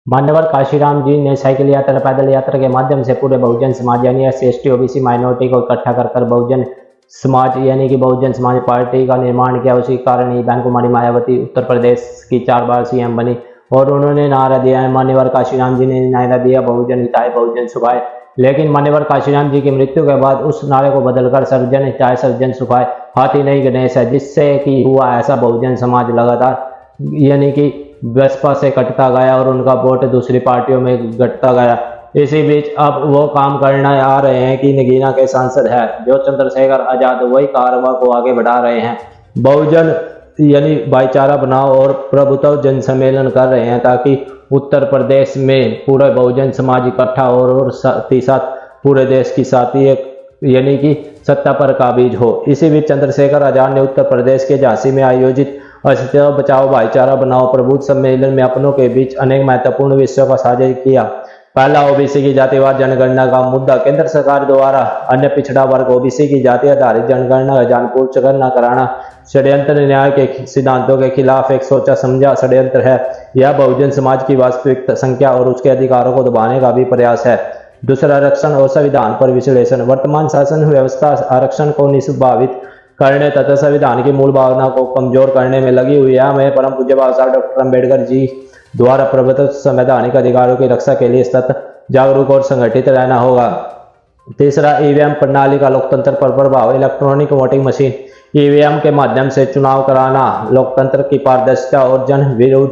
मान्यवर काशीराम जी ने साइकिल यात्रा पैदल यात्रा के माध्यम से पूरे बहुजन समाज यानी SC/ST OBC माइनॉरिटी को इकट्ठा कर बहुजन समाज यानी कि बहुजन समाज पार्टी का निर्माण किया। उसी कारण ही बहन कुमारी मायावती उत्तर प्रदेश की 4 बार CM बनी और उन्होंने नारा दिया है, मान्यवर काशीराम जी ने नारा दिया, बहुजन हिताय बहुजन सुखाय। लेकिन मान्यवर काशीराम जी की मृत्यु के बाद उस नारे को बदलकर सर्वजन हिताय सर्वजन सुखाय हाथी नहीं गणेश है, जिससे कि हुआ ऐसा बहुजन समाज लगातार यानी कि बसपा से कटता गया और उनका वोट दूसरी पार्टियों में घटता गया। इसी बीच अब वो काम करना आ रहे हैं कि नगीना के सांसद है जो चंद्रशेखर आजाद वही कारवा को आगे बढ़ा रहे हैं। बहुजन यानी भाईचारा बनाओ और प्रभुत्व जन सम्मेलन कर रहे हैं ताकि उत्तर प्रदेश में पूरा बहुजन समाज इकट्ठा हो और साथ ही साथ पूरे देश की साथी यानी कि सत्ता पर काबिज हो। इसी बीच चंद्रशेखर आजाद ने उत्तर प्रदेश के झांसी में आयोजित अस्तित्व बचाओ भाईचारा बनाओ प्रबुद्ध सम्मेलन में अपनों के बीच अनेक महत्वपूर्ण विषयों का साझा किया। पहला, OBC की जातिवार जनगणना का मुद्दा। केंद्र सरकार द्वारा अन्य पिछड़ा वर्ग OBC की जाति आधारित जनगणना जानबूझकर न कराना षड्यंत्र न्याय के सिद्धांतों के खिलाफ एक सोचा समझा षड्यंत्र है। यह बहुजन समाज की वास्तविक संख्या और उसके अधिकारों को दबाने का भी प्रयास है। दूसरा, आरक्षण और संविधान पर विश्लेषण। वर्तमान शासन व्यवस्था आरक्षण को निष्प्रभावित करने तथा संविधान की मूल भावना को कमजोर करने में लगी हुई है। हमें परम पूज्य बाबा साहब डॉक्टर अम्बेडकर जी द्वारा प्रबंधित संवैधानिक अधिकारों की रक्षा के लिए सतत जागरूक और संगठित रहना होगा। तीसरा, EVM प्रणाली का लोकतंत्र पर प्रभाव। इलेक्ट्रॉनिक वोटिंग मशीन EVM के माध्यम से चुनाव कराना लोकतंत्र की पारदर्शिता और जन विरुद्ध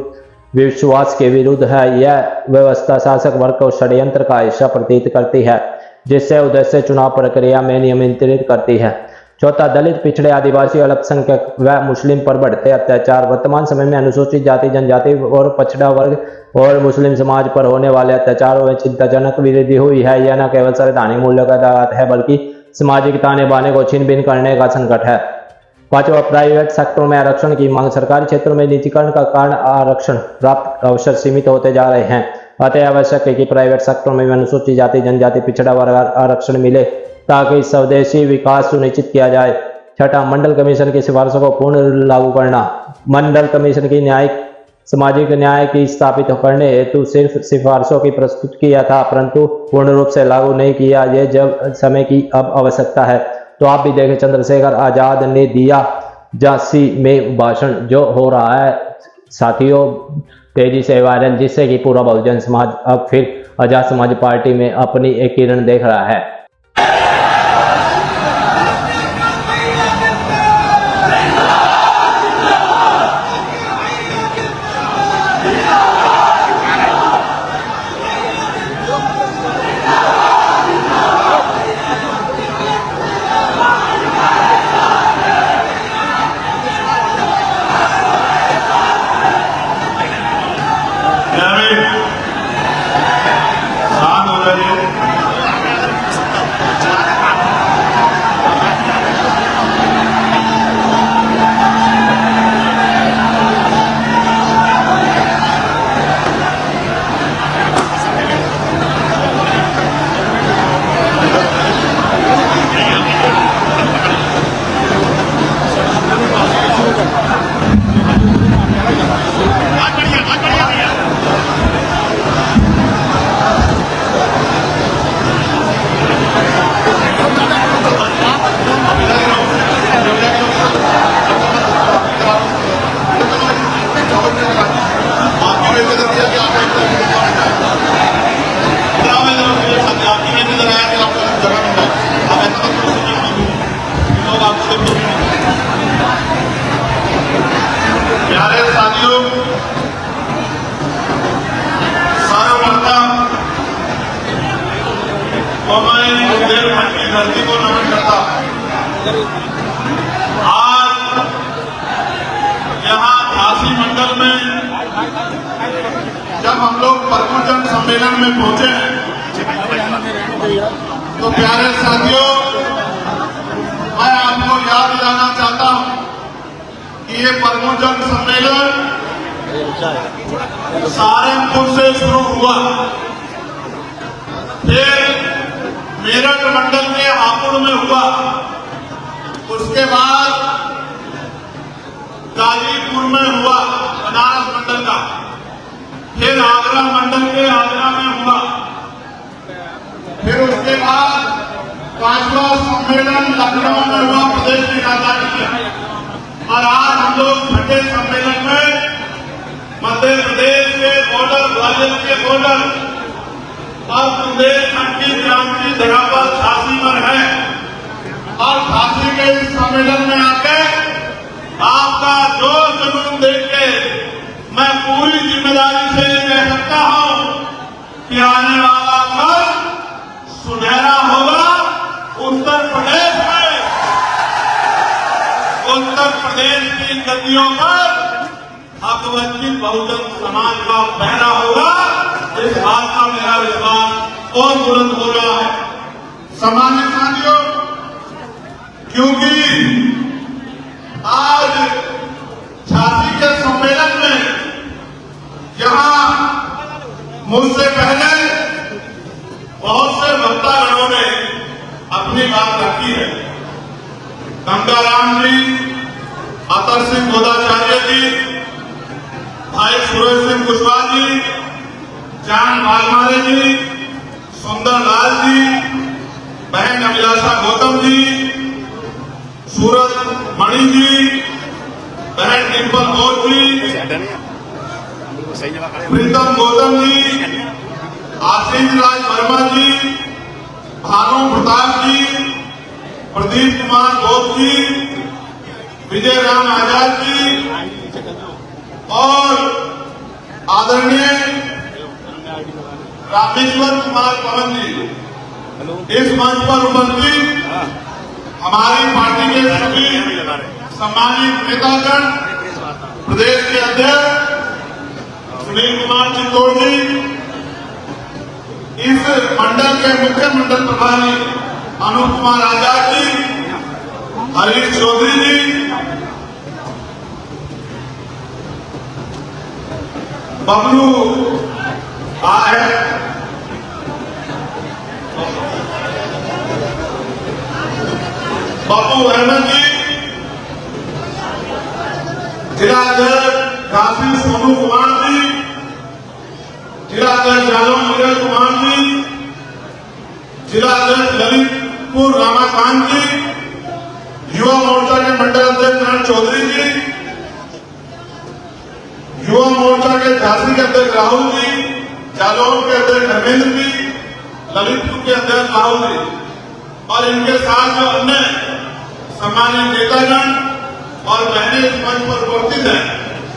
विश्वास के विरुद्ध है। यह व्यवस्था शासक वर्ग को षड्यंत्र का हिस्सा प्रतीत करती है जिससे उद्देश्य चुनाव प्रक्रिया में नियंत्रित करती है। चौथा, दलित पिछड़े आदिवासी अल्पसंख्यक व मुस्लिम पर बढ़ते अत्याचार। वर्तमान समय में अनुसूचित जाति जनजाति और पछड़ा वर्ग और मुस्लिम समाज पर होने वाले अत्याचारों में चिंताजनक वृद्धि हुई है। यह न केवल संवैधानिक मूल्यों का आघात है बल्कि सामाजिक ताने बाने को छीन भिन करने का संकट है। पांचवा, प्राइवेट सेक्टरों में आरक्षण की मांग। सरकारी क्षेत्रों में निजीकरण का कारण आरक्षण प्राप्त अवसर सीमित होते जा रहे हैं। अतः आवश्यक है कि प्राइवेट सेक्टरों में अनुसूचित जाति जनजाति पिछड़ा वर्ग आरक्षण मिले ताकि स्वदेशी विकास सुनिश्चित किया जाए। छठा, मंडल कमीशन की सिफारिशों को पूर्ण लागू करना। मंडल कमीशन की न्यायिक सामाजिक न्याय की स्थापित करने हेतु सिर्फ सिफारिशों की प्रस्तुत किया था परंतु पूर्ण रूप से लागू नहीं किया। यह जब समय की अब आवश्यकता है। तो आप भी देखें, चंद्रशेखर आजाद ने दिया झांसी में भाषण जो हो रहा है साथियों तेजी से वायरल, जिससे कि पूरा बहुजन समाज अब फिर आजाद समाज पार्टी में अपनी एक किरण देख रहा है। प्यारे साथियों, सर्वप्रथम तो मैं बुंदेलखंड की धरती को नमन करता हूं। आज यहाँ झांसी मंडल में जब हम लोग प्रबुद्ध सम्मेलन में पहुंचे तो प्यारे साथियों, मैं आपको याद दिलाना चाहता हूं कि ये प्रबुद्ध सम्मेलन सहारनपुर से शुरू हुआ, फिर मेरठ मंडल के हापुड़ में हुआ, उसके बाद गाजीपुर में हुआ बनारस मंडल का, फिर आगरा मंडल सम्मेलन लखनऊ में हुआ प्रदेश की राजधानी में, और आज हम लोग छठे सम्मेलन में मध्य प्रदेश के बॉर्डर, ग्वालियर के बॉर्डर और बुंदेलखंड की क्रांति धरा पर झांसी में है। और झांसी के इस सम्मेलन में आके आपका जो जुनून देख के मैं पूरी जिम्मेदारी से कह सकता हूं कि आने वाला कल सुनहरा होगा उत्तर प्रदेश में। उत्तर प्रदेश की गद्दियों पर हकवंचित बहुजन समाज का पहरा होगा। इस बात का मेरा विश्वास और बुलंद हो रहा है। सामान्य साथियों, क्योंकि आज झांसी के सम्मेलन में जहां मुझसे पहले बहुत से वक्तागणों ने अपनी बात रखी है, गंगाराम जी, अतर सिंह गोदाचार्य जी, भाई सूरज सिंह कुशवाहा जी, जान बालमारे जी, सुंदर लाल जी, बहन अभिलाषा गौतम जी, सूरज मणि जी, बहन डिम्पल गौर जी, प्रीतम गौतम जी, आशीष राज वर्मा जी, भानु प्रताप जी, प्रदीप कुमार गौत जी, विजय राम आजाद जी और आदरणीय रामेश्वर कुमार पवन जी, इस मंच पर उपस्थित हमारी पार्टी के सभी सम्मानित नेतागण, प्रदेश के अध्यक्ष सुनील कुमार चित्तौड़ जी, इस मंडल के मुख्य मंडल प्रभारी अनूप कुमार आजाद जी, हरीश चौधरी जी, बबलू बाबू अहमद जी, जिलाध्यक्ष काशी सोनू कुमार जी, जिलाध्यक्ष जालौन विजय कुमार जी, जिलाध्यक्ष ललितपुर रामाकांत जी, युवा मोर्चा के मंडल अध्यक्ष नारायण चौधरी जी, युवा मोर्चा के झांसी के अध्यक्ष राहुल जी, जालौन के अध्यक्ष धर्मेंद्र जी, ललितपुर के अध्यक्ष राहुल जी और इनके साथ जो अन्य सम्मानित नेतागण और बहनें इस मंच पर उपस्थित हैं,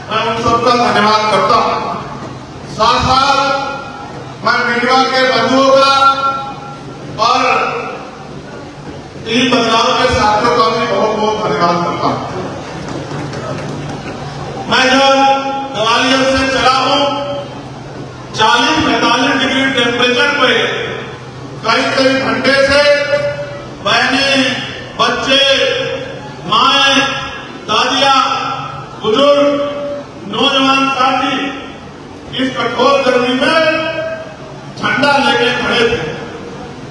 मैं उन सबका धन्यवाद करता हूं। साथ साथ मैं मीडिया के बंधुओं का और इन बदलाव के साथियों का भी बहुत बहुत धन्यवाद करता हूं। मैं जब ग्वालियर से चला हूं, 40-45 डिग्री टेम्परेचर पे कई घंटे से बहनें, बच्चे, माए, दादियां, बुजुर्ग, नौजवान साथी इस कठोर गर्मी में झंडा लेके खड़े थे।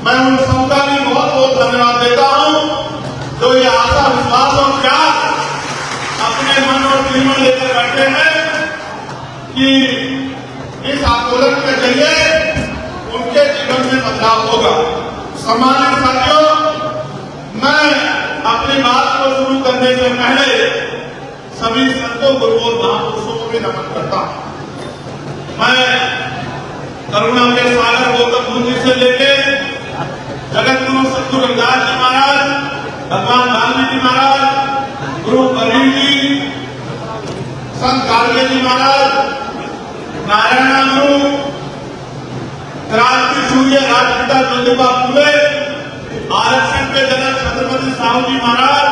मैं उन सबका भी बहुत बहुत धन्यवाद देता हूं जो ये आशा, विश्वास और प्यार अपने मन और दिल में लेकर बैठे हैं कि इस आंदोलन के जरिए उनके जीवन में बदलाव होगा। सम्मानित साथियों, मैं अपनी बात को शुरू करने से पहले सभी संतों, गुरुओं और महापुरुषों को भी नमन करता हूं। मैं करुणा के सागर गौतम बुद्ध जी से लेके जगत गुरु सतगुरु रविदास जी महाराज, भगवान वाल्मीकि महाराज, गुरु कबीर जी, संत गाडगे जी महाराज, नारायण गुरु, क्रांति सूर्य राजपिता ज्योतिबा फुले, आरक्षण के जनक छत्रपति साहू जी महाराज,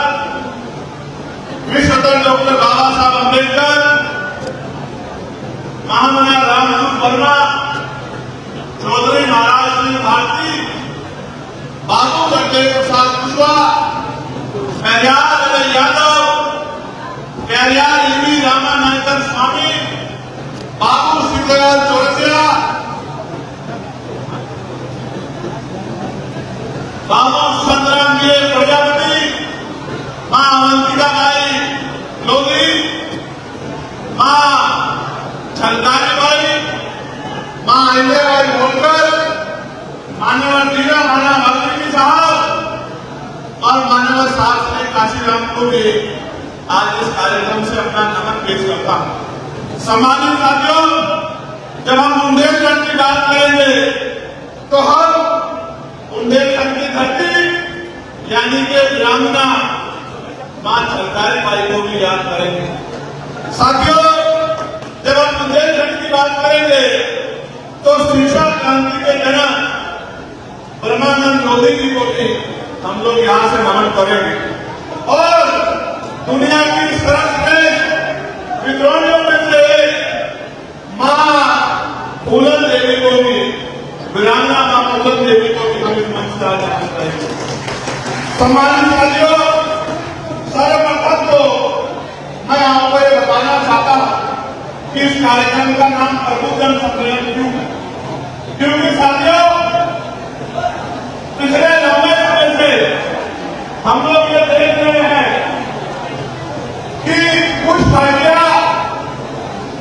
विश्वरत्न डॉक्टर बाबा साहब अम्बेडकर, महामना रामसूर वर्मा, चौधरी महाराज सिंह भारती, बाबू जगदेव प्रसाद कुशवाहा, पेरियार यादव, पेरियार ईवी रामानायकर स्वामी, बाबू सीताराम चौरसिया, बाबू सुंदराम जी प्रजापति, मां अवंतिका बाई लोधी, मां झलकारी बाई, मां अहिल्याबाई होलकर, मान्यवर टीका महाराज वाल्मीकि साहब साथ में काशीराम को भी आज इस कार्यक्रम से अपना नमन पेश करता हूं। सम्मानित साथियों, जब हम बुंदेलखंड की बात करेंगे तो हम बुंदेलखंड की धरती यानी कि वीरांगना मां सरदारी बाई को भी याद करेंगे। साथियों, जब हम बुंदेलखंड की बात करेंगे तो शिक्षा क्रांति के जनक ब्रह्मानंद लोधी जी को भी हम लोग यहां से नमन करेंगे और दुनिया की सर्वश्रेष्ठ विद्वानों में से मां फूलन देवी को भी, वीरांगना मां फूलन देवी को भी हम इस मंच से नमन करेंगे। सम्मानित साथियों, सर्वप्रथम तो मैं आपको ये बताना चाहता हूं कि इस कार्यक्रम का नाम प्रबुद्धजन सम्मेलन क्यों है। क्योंकि साथियों, पिछले लंबे समय से हम लोग ये देख रहे हैं कि कुछ पार्टियां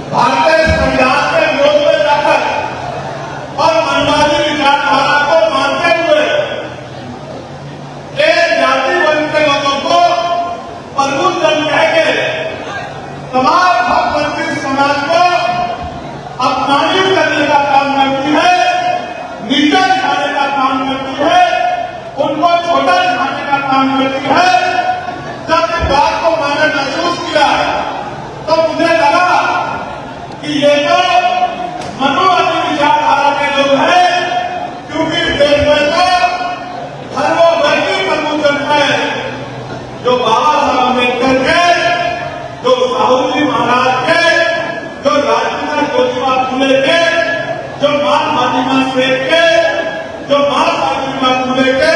भारतीय संविधान के विरोध में जाकर और मनवादी विचारधारा को मानते हुए एक जाति वर्ग के लोगों को प्रबुद्धजन कह के तमाम भक्तवंती समाज को अपमानित करने का काम करती है, नीचा दिखाने का काम करती है, उनको छोटा दिखाने का काम करती है। जब इस बात को मैंने महसूस किया तो मुझे लगा कि ये तो मनुवादी विचारधारा के लोग हैं, क्योंकि देश में तो हर वो व्यक्ति प्रबुद्धजन है जो बाबा साहब अम्बेडकर के, जो साहू जी महाराज के, जो राजपिता ज्योतिबा फुले के, जो महात्मा शेख के, जो महात्मा फुले के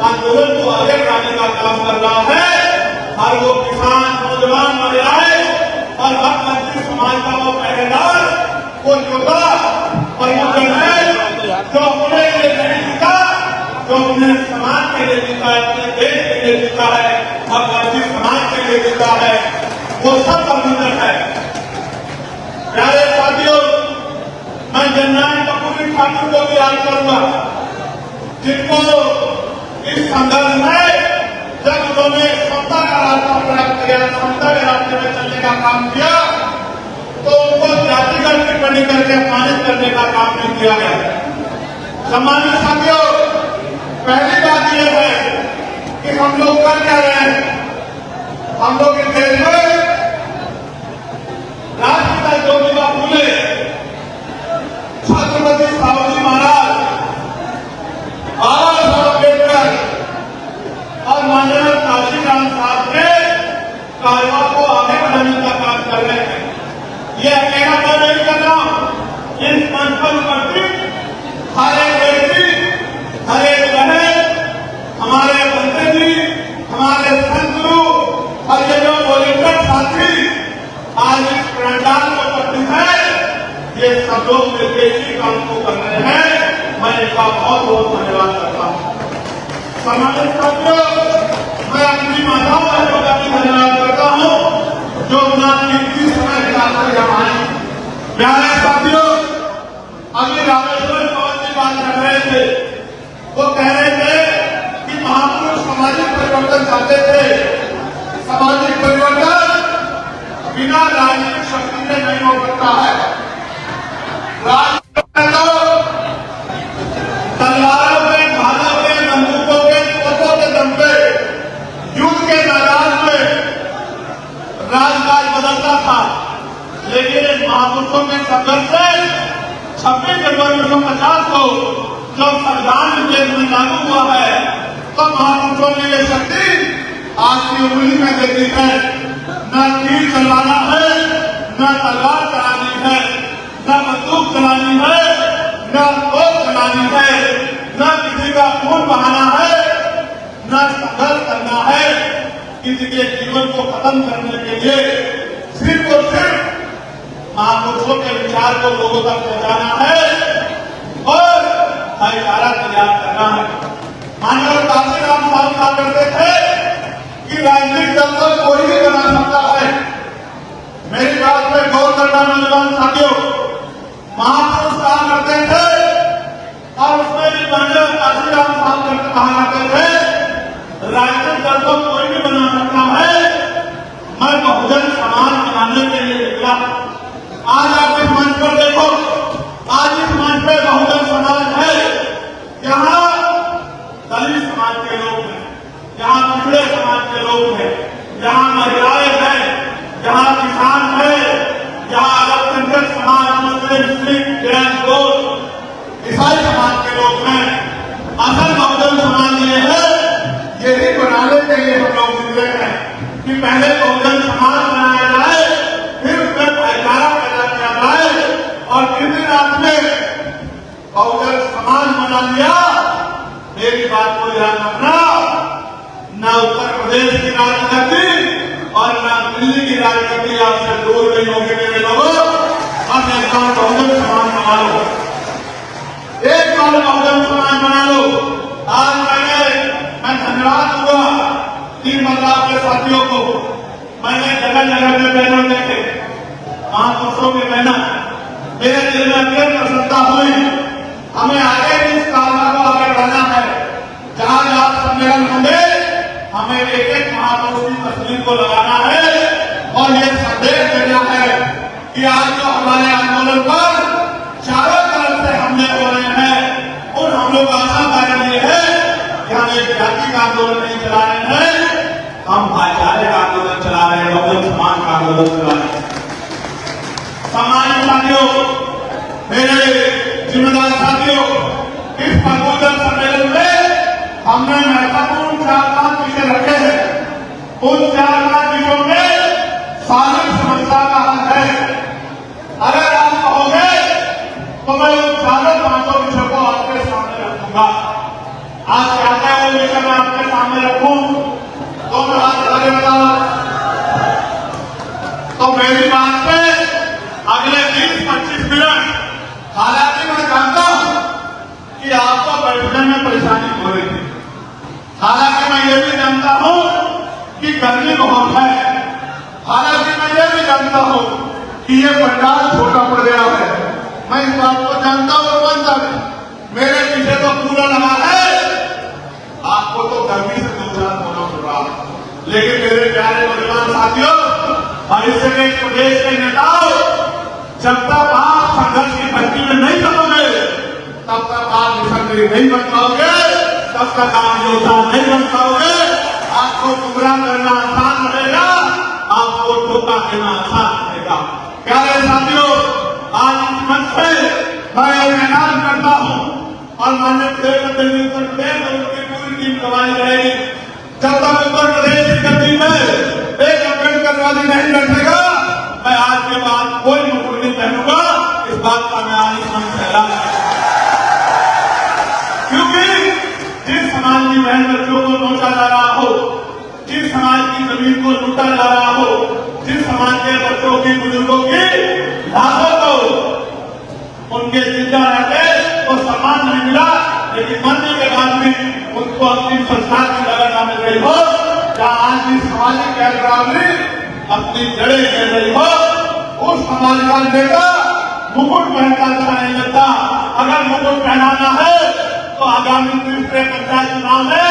आंदोलन को आगे बढ़ाने का काम कर रहा है। हर वो किसान, नौजवान, महिलाएं और भक्तवंती समाज का वो पहरेदार, वो योद्धा प्रबुद्धजन है जो अपने लिए नहीं जीता, जो अपने समाज के लिए जीता है, अपने देश के लिए जीता है, भक्तवंती समाज के लिए जीता है, वो सब प्रबुद्धजन है। प्यारे साथियों, मैं जननायक कपूरी ठाकुर को भी याद करूंगा, जिनको इस संदर्भ में जब उन्होंने समता का रास्ता प्राप्त किया, समता के रास्ते में चलने का काम किया, तो उनको जातिगत टिप्पणी करके अपमानित करने का काम नहीं किया गया। सम्मानित साथियों, पहली बात यह है कि हम लोग कर क्या रहे हैं। हम लोग इस देश में राजपिता ज्योतिबा फुले, छत्रपति साहू जी महाराज, बाबा साहब अम्बेडकर और माननीय काशीराम साहब के कारवा को आगे बढ़ाने का काम कर रहे हैं। ये अकेला मैं नहीं कर रहा हूं, इस मंच पर उपस्थित हर एक व्यक्ति, हर एक बहन, हमारे मंत्री जी, हमारे संत गुरु और ये जो वॉलंटियर साथी आज इस पंडाल में उपस्थित है, ये सब लोग मिलकर इसी काम को कर रहे हैं। मैं इनका बहुत बहुत धन्यवाद करता हूं। सम्मानित साथियों, मैं अपनी माताओं बहनों का भी धन्यवाद करता हूं जो अपना कीमती समय निकालकर यहाँ आई। प्यारे साथियों, अभी रामेश्वर पवन जी बात कर रहे थे, वो कह रहे थे कि महापुरुष सामाजिक परिवर्तन चाहते थे। सामाजिक परिवर्तन बिना राजनीतिक शक्ति से नहीं हो सकता है। तलवारों पे, भालों पे, बंदूकों के, तोपों के दम पे युद्ध के मैदान में राजकाज बदलता था, लेकिन इन महापुरुषों के संघर्ष से 26 जनवरी 1950 को जब संविधान देश में लागू हुआ है, तो महापुरुषों ने ये शक्ति आज की उंगली में दे दी है। न तीर चलाना है, न तलवार चलानी है, न बंदूक चलानी है, न तोप चलानी है, न किसी का खून बहाना है, न संघर्ष करना है। किसी के जीवन को खत्म करने के लिए सिर्फ और सिर्फ महापुरुषों के विचार को लोगों तक पहुंचाना है और भाईचारा तैयार करना है। माननीय काशीराम साहब कहा करते थे कि राजनीतिक दल को कोई भी बना सकता है। मेरी बात में गौर करना नौजवान साथियों, महापुरुष कहा करते थे और उसमें भी माननीय काशीराम साहब कहा करते थे, राजनीतिक दल को से ये हम लोग जितने हैं कि पहले बहुजन समाज बनाया जाए, फिर उसमें भाईचारा पैदा किया जाए, और जिस दिन आपने बहुजन समाज बना लिया, मेरी बात को ध्यान रखना, न उत्तर प्रदेश की राजनीति और न दिल्ली की राजनीति आपसे दूर नहीं होगी मेरे लोगों। अब एक बार बहुजन समाज बना लो, एक बार बहुजन समाज बना लो। आज मैं धन्यवाद दूंगा तीन बदलाव के साथियों को। मैंने जगह जगह पे बैनर देखे, महापुरुषों के बैनर, मेरे दिल में अत्यंत प्रसन्नता हुई। हमें आगे भी इस कामना को आगे बढ़ाना है। जहां जहां सम्मेलन होंगे, हमें एक एक महापुरुष की तस्वीर को लगाना है और ये संदेश देना है कि आज जो हमारे आंदोलन पर चारों तरफ से हमले हो रहे हैं, उन हमलों का आशा कारण ये है कि हम एक जाति का आंदोलन नहीं चला रहे हैं, हम भाईचारे का आंदोलन चला रहे हैं, बहुजन समाज का आंदोलन चला रहे हैं। सामान्य साथियों, मेरे जिम्मेदार साथियों, इस बहुजन सम्मेलन में हमने महत्वपूर्ण 4-5 विषय रखे हैं। उन 4-5 विषयों में सारी समस्या का हल है। अगर आप कहोगे तो मैं उन 4-5 विषयों को आपके सामने रखूंगा। आज क्या है वो विषय मैं आपके सामने रखूं तो मैं हाथ लगेगा। तो मेरी बात पे अगले 20-25 मिनट, हालांकि मैं जानता हूं कि आपको बैठने में परेशानी हो रही थी, हालांकि मैं ये भी जानता हूं कि गर्मी बहुत है, हालांकि मैं ये भी जानता हूं कि ये पंडाल छोटा पड़ गया है। मैं इस बात को जानता हूं। मेरे पीछे तो पूरा लगा है, आपको तो गर्मी से 2-4 होना पड़ रहा है। लेकिन मेरे प्यारे नौजवान साथियों, भविष्य के प्रदेश के नेताओं, जब तक आप संघर्ष की भक्ति में नहीं करोगे, तब तक आप मिशनरी नहीं बन पाओगे, तब तक आप योद्धा नहीं बन पाओगे। आपको गुमराह करना आसान रहेगा, आपको धोखा देना आसान रहेगा। प्यारे साथियों, आज इस मंच से मैं ऐलान करता हूं और माननीय प्रधानमंत्री उत्तर प्रदेश और उनकी पूरी टीम गवाही रहेगी। जब तक उत्तर प्रदेश की गद्दी में एक अम्बेडकरवादी नहीं बैठेगा, मैं आज के बाद कोई मुकुट नहीं पहनूंगा। इस बात का मैं आज इस मंच से ऐलान करूंगा, क्योंकि जिस समाज की बहन बच्चों को नोचा जा रहा हो, जिस समाज की जमीन को लूटा जा रहा हो, जिस समाज के बच्चों की, बुजुर्गों की लाशों को उनके जिंदा रहते तो सम्मान नहीं मिला, लेकिन मरने के बाद भी उनको अंतिम संस्कार की जगह न मिल रही हो, जहां आज भी सामाजिक गैर बराबरी अपनी जड़ें गिर रही हो, उस समाज का नेता मुकुट पहनना अच्छा नहीं लगता। अगर मुकुट पहनाना है तो आगामी तीसरे पंचायत चुनाव में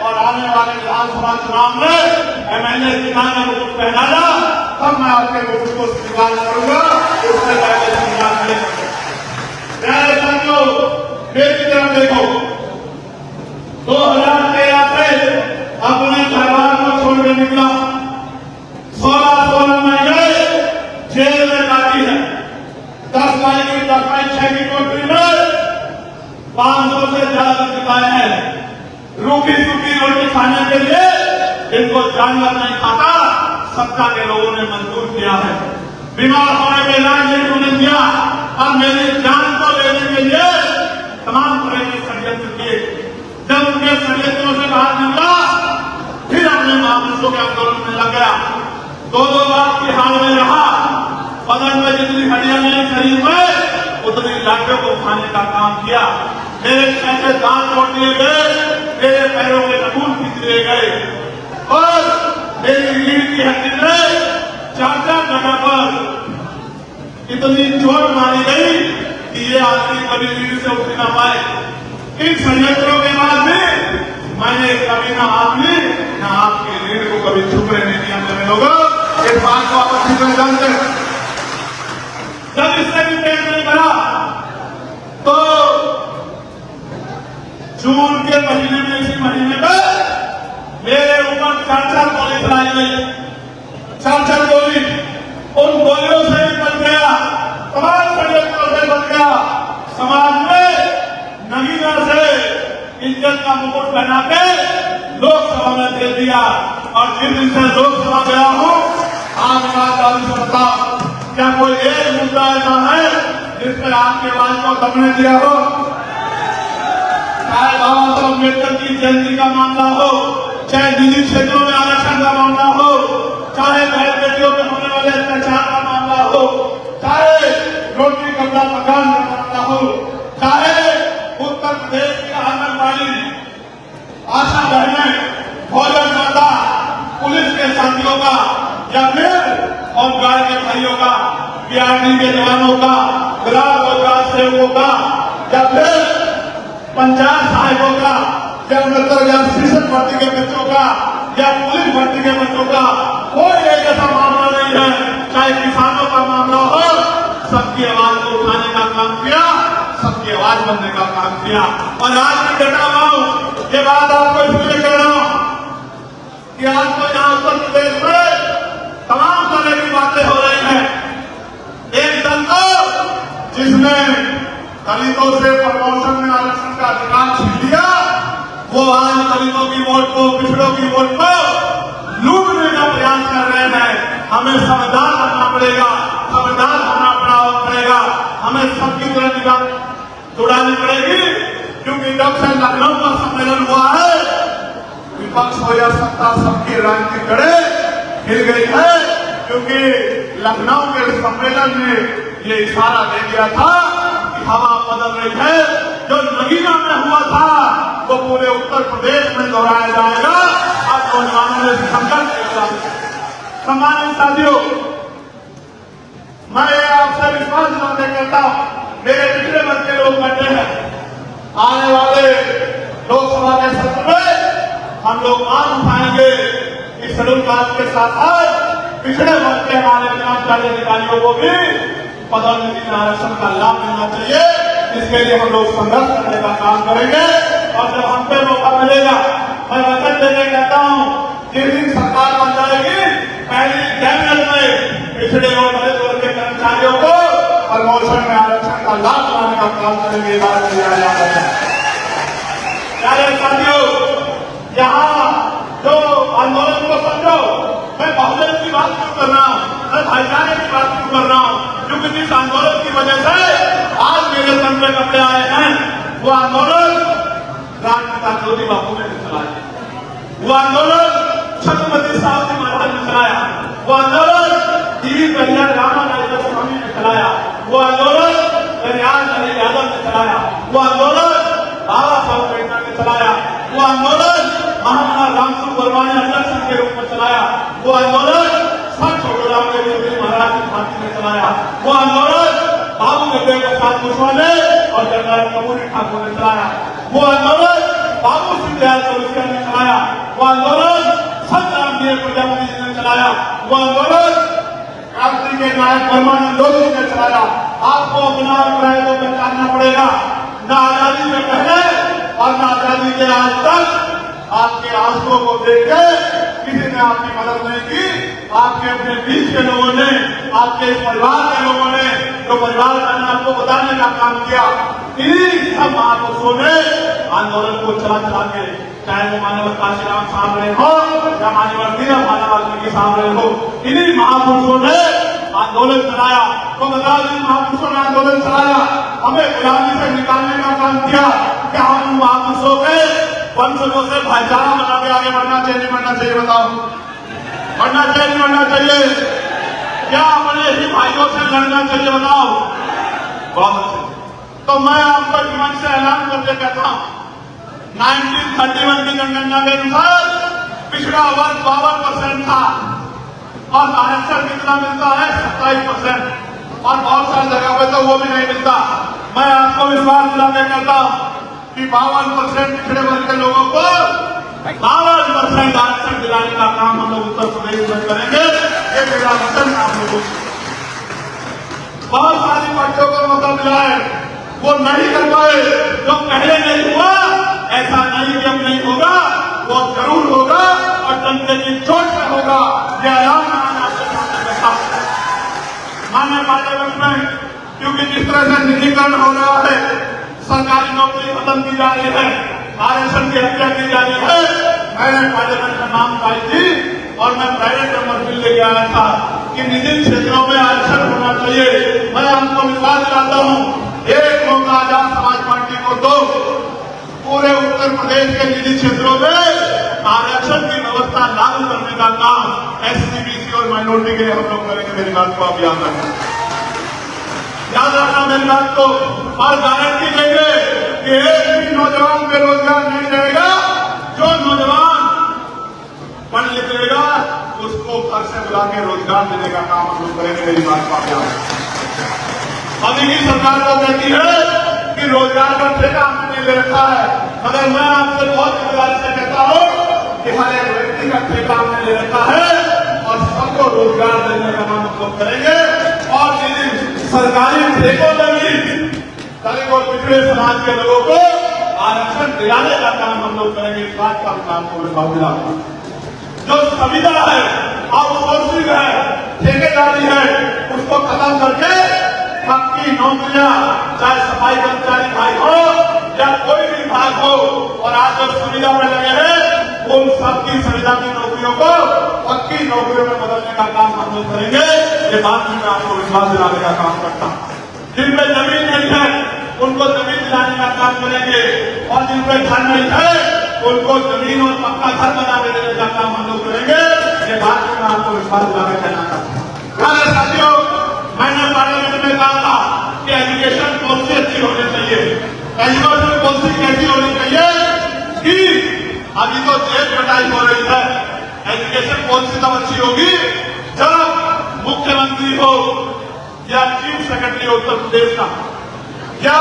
और आने वाले विधानसभा चुनाव में एमएलए चुनाव में मुकुट पहनाना, तब मैं आपके मुकुट को स्वीकार करूंगा, उससे पहले स्वीकार नहीं करूंगा। प्यारे साथियों, मेरी तरफ देखो, 2013 से अपने परिवार को छोड़कर निकला, 16 महीने जेल में काटी है। 10 मई की 6 की नौकरी में 500 से ज्यादा बिताए हैं। रूखी सूखी रोटी खाने के लिए इनको जानवर नहीं खाता, सत्ता के लोगों ने मंजूर किया है। बीमार होने में इलाज नहीं होने दिया, अब मेरी जान को लेने के लिए तमाम तरह के षड्यंत्र किए। जब उनके षड्यंत्रों से बाहर निकला, फिर अपने महापुरुषों के आंदोलन में लग गया। 2 बार की हाल में रहा, बदन में जितनी हड्डियां नहीं शरीर में, उतनी लाठियों को खाने का काम किया। मेरे ऐसे दांत तोड़ दिए गए, मेरे पैरों के नखून खींच लिए गए और मेरी रीढ़ की हड्डी में 4 जगह पर इतनी चोट मारी गई कि ये आदमी कभी रीढ़ से उठ ना पाए। इन षड्यंत्रों के बाद भी मैंने कभी ना आपने ना आपकी रीढ़ को कभी झुकने नहीं दिया। मेरे लोगों, इस बात को आप अच्छी तरह जानते हैं। जब इससे भी पेट नहीं भरा तो जून के महीने में, इसी महीने में मेरे ऊपर 4 गोली चलाई गई, 4 गोली। उन गोलियों से भी बच गया, तमाम षड्यंत्रों से बच गया। समाज में नगीना से इज्जत का मुकुट पहना के लोकसभा में दे दिया। और जिस दिन से लोकसभा गया हूँ, आज ईमानदारी से बताओ, क्या कोई एक मुद्दा ऐसा है जिसमें आपके आवाज को दबने दिया हो? चाहे बाबा साहब अम्बेडकर की जयंती का मामला हो, चाहे निजी क्षेत्रों में आरक्षण का मामला हो, चाहे बहन बेटियों में होने वाले अत्याचार का मामला हो, चाहे रोटी कपड़ा मकान का मामला हो, चाहे उत्तर प्रदेश की आंगनबाड़ी आशा बहनें, भोजन माता, पुलिस के साथियों का, या फिर होमगार्ड के भाइयों का, बीआरडी के जवानों का, ग्राम रोजगार सेवकों का, या फिर पंचायत सहायकों का, या 69,000 शिक्षक भर्ती के बच्चों का, या पुलिस भर्ती के बच्चों का, कोई एक ऐसा मामला नहीं है, चाहे किसानों का मामला हो, सबकी आवाज को उठाने का काम किया, सबकी आवाज बनने का काम किया। और आज मैं कहता हूं, ये बात आपको इसलिए कह रहा हूं कि आज तो यहाँ उत्तर प्रदेश में तमाम तरह की बातें हो रही हैं। एक दल तो जिसने दलितों से प्रमोशन में आरक्षण का अधिकार छीन लिया, वो आज दलितों की वोट को, पिछड़ों की वोट को लूटने का प्रयास कर रहे हैं। हमें समझदार बनना पड़ेगा, समझदार होना पड़ेगा, हमें सबकी तरह निगाह जुड़ानी पड़ेगी, क्योंकि जब से लखनऊ का सम्मेलन हुआ है, विपक्ष हो या सत्ता, सबकी राजनीतिक जड़ें हिल गई है। क्योंकि लखनऊ के सम्मेलन में ये इशारा दे दिया था कि हवा बदल रही है, जो नगीना में हुआ था वो पूरे उत्तर प्रदेश में दोहराया जाएगा। अब नौजवानों ने संकल्प किया। सम्मानित साथियों, मैं आपसे विश्वास दिलाने करता हूं, मेरे पिछले वर्ग के लोग बैठे हैं, आने वाले लोकसभा के सत्र में हम लोग मांग उठाएंगे कि शेड्यूल कास्ट के साथ साथ पिछड़े वर्ग के हमारे कर्मचारी अधिकारियों को भी पदोन्नति में आरक्षण का लाभ मिलना चाहिए। इसके लिए हम लोग संघर्ष करने का काम करेंगे। और जब हम पे मौका मिलेगा, मैं वचन देने कहता हूं, जिस दिन सरकार बन जाएगी, पहली कैबिनेट में पिछड़े और दलित वर्ग के कर्मचारियों को प्रमोशन में आरक्षण का लाभ दिलाने का काम करेंगे। प्यारे साथियों, यहाँ जो आंदोलन को समझो, मैं बहुजन की बात क्यों कर रहा हूँ, मैं भाईचारे की बात क्यों कर रहा हूँ, क्योंकि जिस आंदोलन की वजह से आज मेरे तन पे कपड़े आए हैं, वो आंदोलन राष्ट्रपिता ज्योति बापू ने चलाया, वो आंदोलन छत्रपति साहब जी महाराज ने चलाया, वो आंदोलन टीवी कल्याण रामानायक स्वामी ने चलाया, वो आंदोलन कल्याण यादव ने चलाया, वो आंदोलन बाबा साहब अम्बेडकर ने चलाया, वो आंदोलन महात्मा रामसूर वर्मा ने अध्यक्ष के रूप में चलाया, वो आंदोलन संत छोटूराम के चौधरी महाराज की भांति ने चलाया, वो आंदोलन बाबू जगदेव प्रसाद कुशवाहा ने और जनरल कपूरी ठाकुर ने चलाया, वो आंदोलन बाबू सिंह दयाल चौरसिया ने चलाया, वो आंदोलन संत रामदेव प्रजापति जी ने चलाया, वो आंदोलन क्रांति के नायक परमानंद जोशी ने चलाया। आपको अपना अभिप्राय को पहचानना पड़ेगा। न आजादी से पहले और न आजादी के आज तक आपके आंसुओं को देख के किसी ने आपकी मदद नहीं की। आपके अपने बीच के लोगों ने, आपके इस परिवार के लोगों ने, जो परिवार मैंने आपको बताने का काम किया, इन्हीं सब महापुरुषों ने आंदोलन को चला के, चाहे वो मानव काशीराम साहब रहे हो या मानव दीना वाल्मीकि साहब रहे हो, इन्हीं महापुरुषों ने आंदोलन चलाया। तो बता दें, महापुरुषों ने आंदोलन चलाया, हमें गुलामी से निकालने का काम किया। क्या हम महापुरुषों के वंशजों से भाईचारा बना के आगे बढ़ना चाहिए, नहीं बढ़ना चाहिए? बताओ, बढ़ना चाहिए नहीं बढ़ना चाहिए? क्या अपने ही भाइयों से लड़ना चाहिए? बताओ। बहुत अच्छे। तो मैं आपको मंच से ऐलान करके कहता हूं, 1931 की जनगणना के अनुसार पिछड़ा वर्ग 52% था और आरक्षण कितना मिलता है? 27%। और बहुत सारी जगह पे तो वो भी नहीं मिलता। मैं आपको विश्वास दिलाने कहता हूं कि 52% पिछड़े वर्ग के लोगों को 52% आरक्षण दिलाने का काम हम लोग उत्तर प्रदेश में करेंगे। ये मेरा वचन आप लोगों को। बहुत सारी पार्टियों को मौका मिला है, वो नहीं कर पाए। जो पहले नहीं हुआ, ऐसा नहीं कि अब नहीं होगा, वो जरूर होगा और डंडे की चोट पे होगा। यह ऐलान आपके सामने बैठा मानने वाले वक्त में, क्योंकि जिस तरह से निजीकरण हो रहा है, सरकारी नौकरी खत्म की जा रही है, आरक्षण की हत्या की जा रही है, मैंने पार्लियामेंट में नाम पाई थी और मैं प्राइवेट नंबर बिल लेके आया था कि निजी क्षेत्रों में आरक्षण होना चाहिए। मैं आपको विश्वास दिलाता हूं, एक मौका आजाद समाज पार्टी को दो, पूरे उत्तर प्रदेश के निजी क्षेत्रों में आरक्षण की व्यवस्था लागू करने का काम एससी, बीसी और माइनॉरिटी के लिए हम लोग करेंगे। मेरी बात को आप याद रखना, याद रखना मेरी बात को। और गारंटी देंगे कि एक भी नौजवान बेरोजगार नहीं रहेगा। जो नौजवान पढ़ लिख लेगा उसको घर से बुला के रोजगार देने का काम हम लोग करेंगे। मेरी बात को आप याद रखना। अभी की सरकार को कहती है कि रोजगार का ठेका हमने ले रखा है, मगर मैं आपसे बहुत जिम्मेदारी से कहता हूं कि हर एक व्यक्ति का ठेका हमने ले रखा है और सबको रोजगार देने का काम हम लोग करेंगे। और सरकारी ठेकों में भी गरीब और पिछड़े समाज के लोगों को आरक्षण दिलाने का काम हम लोग करेंगे। इस बात का काम को दिलाना, जो संविदा है, आउटसोर्सिंग है, ठेकेदारी है, उसको खत्म करके पक्की नौकरियां, चाहे सफाई कर्मचारी भाई हो या कोई भी विभाग हो, और आज जो सुविधा में लगे हैं उन सबकी सुविधा की नौकरियों को पक्की नौकरियों में बदलने का काम हम लोग करेंगे। ये बात भी मैं आपको विश्वास दिलाने का काम करता हूं। जिन पे जमीन नहीं है उनको जमीन दिलाने का काम करेंगे, और जिन पे घर नहीं है उनको जमीन और पक्का घर बना देने का काम हम लोग करेंगे। ये बात भी मैं आपको विश्वास दिलाने कहना चाहता हूं। साथियों, मैंने पार्लियामेंट में कहा था कि एजुकेशन पॉलिसी अच्छी होनी चाहिए। एजुकेशन पॉलिसी कैसी होनी चाहिए कि अभी तो जेब कटाई हो रही है, एजुकेशन पॉलिसी तब अच्छी होगी जब मुख्यमंत्री हो या चीफ सेक्रेटरी हो उत्तर प्रदेश का, या